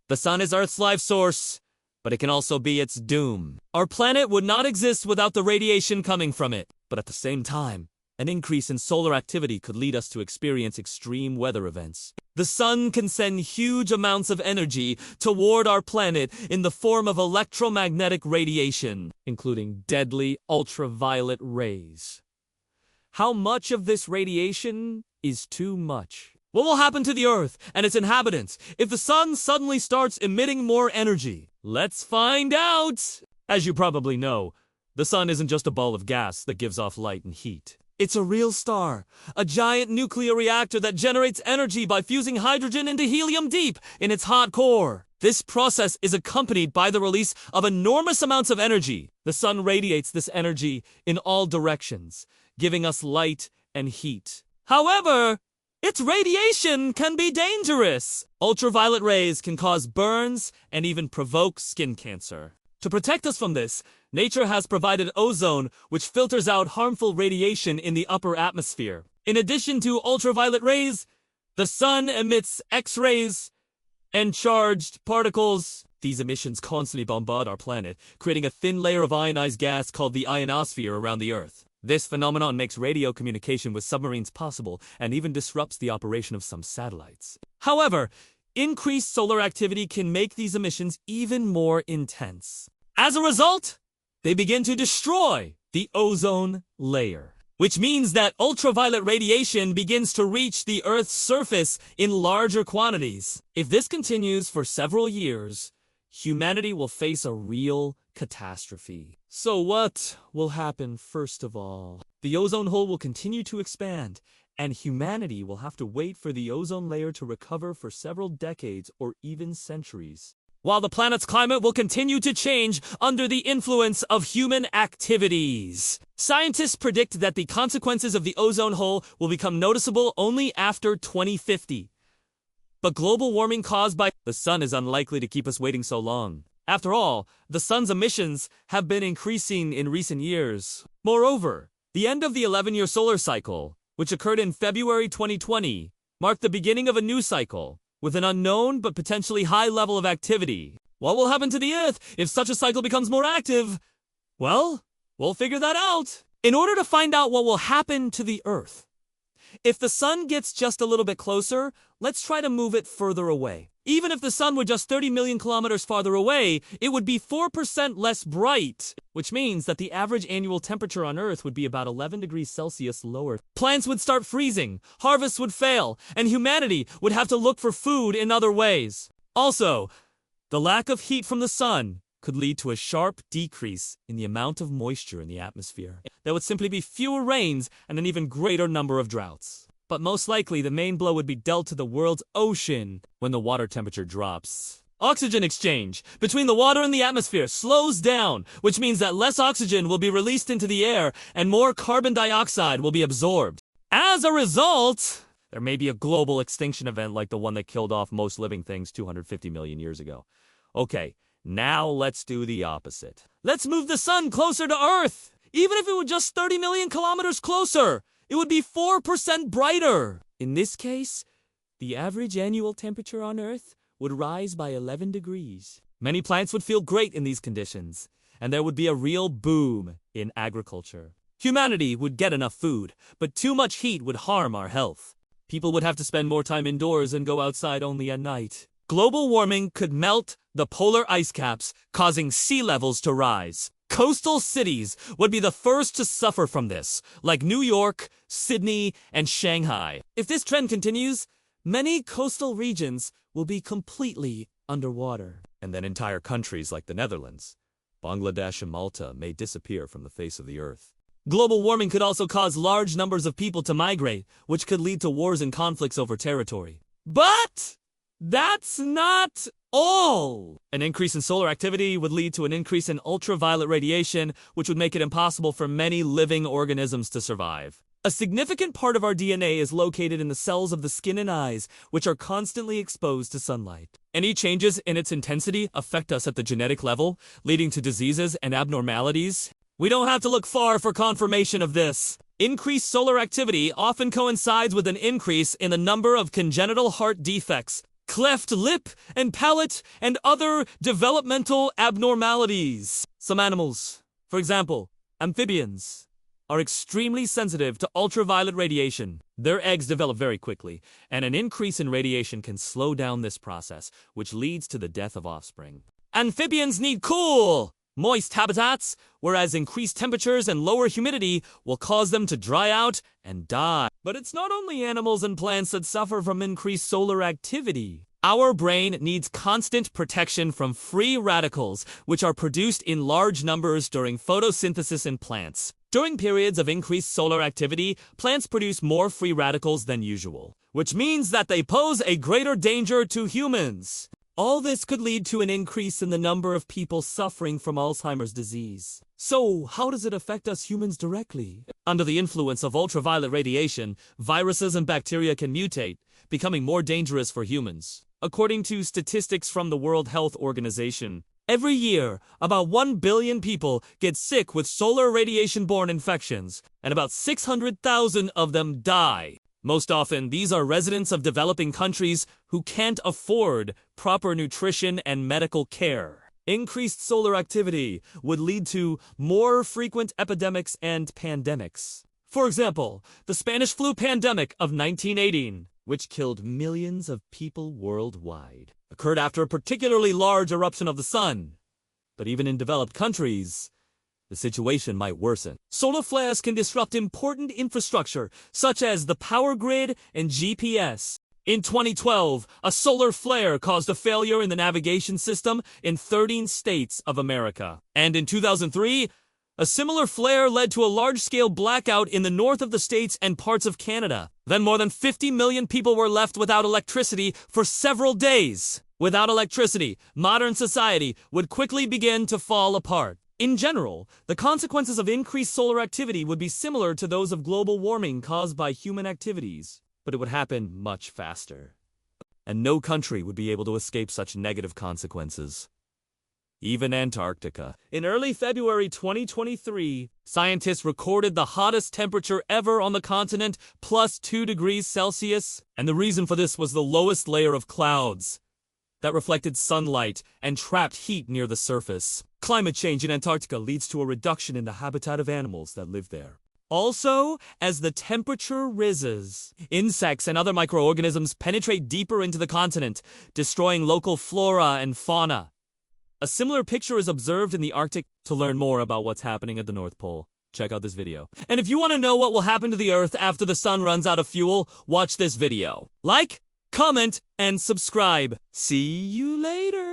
The sun is Earth's life source, but it can also be its doom. Our planet would not exist without the radiation coming from it. But at the same time, an increase in solar activity could lead us to experience extreme weather events. The sun can send huge amounts of energy toward our planet in the form of electromagnetic radiation, including deadly ultraviolet rays. How much of this radiation is too much? What will happen to the Earth and its inhabitants if the sun suddenly starts emitting more energy? Let's find out! As you probably know, the sun isn't just a ball of gas that gives off light and heat. It's a real star, a giant nuclear reactor that generates energy by fusing hydrogen into helium deep in its hot core. This process is accompanied by the release of enormous amounts of energy. The sun radiates this energy in all directions, giving us light and heat. However, its radiation can be dangerous. Ultraviolet rays can cause burns and even provoke skin cancer. To protect us from this, nature has provided ozone, which filters out harmful radiation in the upper atmosphere. In addition to ultraviolet rays, the sun emits X-rays and charged particles. These emissions constantly bombard our planet, creating a thin layer of ionized gas called the ionosphere around the Earth. This phenomenon makes radio communication with submarines possible and even disrupts the operation of some satellites. However, increased solar activity can make these emissions even more intense. As a result, they begin to destroy the ozone layer, which means that ultraviolet radiation begins to reach the Earth's surface in larger quantities. If this continues for several years, humanity will face a real catastrophe. So what will happen first of all? The ozone hole will continue to expand, and humanity will have to wait for the ozone layer to recover for several decades or even centuries, while the planet's climate will continue to change under the influence of human activities. Scientists predict that the consequences of the ozone hole will become noticeable only after 2050. But global warming caused by the sun is unlikely to keep us waiting so long. After all, the sun's emissions have been increasing in recent years. Moreover, the end of the 11-year solar cycle, which occurred in February 2020, marked the beginning of a new cycle, with an unknown but potentially high level of activity. What will happen to the Earth if such a cycle becomes more active? Well, we'll figure that out. In order to find out what will happen to the Earth, if the sun gets just a little bit closer, let's try to move it further away. Even if the sun were just 30 million kilometers farther away, it would be 4% less bright, which means that the average annual temperature on Earth would be about 11 degrees Celsius lower. Plants would start freezing, harvests would fail, and humanity would have to look for food in other ways. Also, the lack of heat from the sun could lead to a sharp decrease in the amount of moisture in the atmosphere. There would simply be fewer rains and an even greater number of droughts. But most likely, the main blow would be dealt to the world's ocean when the water temperature drops. Oxygen exchange between the water and the atmosphere slows down, which means that less oxygen will be released into the air and more carbon dioxide will be absorbed. As a result, there may be a global extinction event like the one that killed off most living things 250 million years ago. Okay, now let's do the opposite. Let's move the sun closer to Earth. Even if it were just 30 million kilometers closer, it would be 4% brighter. In this case, the average annual temperature on Earth would rise by 11 degrees. Many plants would feel great in these conditions, and there would be a real boom in agriculture. Humanity would get enough food, but too much heat would harm our health. People would have to spend more time indoors and go outside only at night. Global warming could melt the polar ice caps, causing sea levels to rise. Coastal cities would be the first to suffer from this, like New York, Sydney, and Shanghai. If this trend continues, many coastal regions will be completely underwater. And then entire countries like the Netherlands, Bangladesh, and Malta may disappear from the face of the Earth. Global warming could also cause large numbers of people to migrate, which could lead to wars and conflicts over territory. But that's not all! An increase in solar activity would lead to an increase in ultraviolet radiation, which would make it impossible for many living organisms to survive. A significant part of our DNA is located in the cells of the skin and eyes, which are constantly exposed to sunlight. Any changes in its intensity affect us at the genetic level, leading to diseases and abnormalities. We don't have to look far for confirmation of this. Increased solar activity often coincides with an increase in the number of congenital heart defects. cleft lip and palate, and other developmental abnormalities. Some animals, for example, amphibians, are extremely sensitive to ultraviolet radiation. Their eggs develop very quickly, and an increase in radiation can slow down this process, which leads to the death of offspring. Amphibians need cool, moist habitats, whereas increased temperatures and lower humidity will cause them to dry out and die. But it's not only animals and plants that suffer from increased solar activity. Our brain needs constant protection from free radicals, which are produced in large numbers during photosynthesis in plants. During periods of increased solar activity, plants produce more free radicals than usual, which means that they pose a greater danger to humans. All this could lead to an increase in the number of people suffering from Alzheimer's disease. So, how does it affect us humans directly? Under the influence of ultraviolet radiation, viruses and bacteria can mutate, becoming more dangerous for humans. According to statistics from the World Health Organization, every year, about 1 billion people get sick with solar radiation-borne infections, and about 600,000 of them die. Most often, these are residents of developing countries who can't afford proper nutrition and medical care. Increased solar activity would lead to more frequent epidemics and pandemics. For example, the Spanish flu pandemic of 1918, which killed millions of people worldwide, occurred after a particularly large eruption of the sun. But even in developed countries, the situation might worsen. Solar flares can disrupt important infrastructure, such as the power grid and GPS. In 2012, a solar flare caused a failure in the navigation system in 13 states of America. And in 2003, a similar flare led to a large-scale blackout in the north of the states and parts of Canada. Then more than 50 million people were left without electricity for several days. Without electricity, modern society would quickly begin to fall apart. In general, the consequences of increased solar activity would be similar to those of global warming caused by human activities, but it would happen much faster. And no country would be able to escape such negative consequences. Even Antarctica. In early February 2023, scientists recorded the hottest temperature ever on the continent, plus 2 degrees Celsius, and the reason for this was the lowest layer of clouds that reflected sunlight and trapped heat near the surface. Climate change in Antarctica leads to a reduction in the habitat of animals that live there. Also, as the temperature rises, insects and other microorganisms penetrate deeper into the continent, destroying local flora and fauna. A similar picture is observed in the Arctic. To learn more about what's happening at the North Pole, check out this video. And if you want to know what will happen to the Earth after the sun runs out of fuel, watch this video. Like, comment, and subscribe. See you later.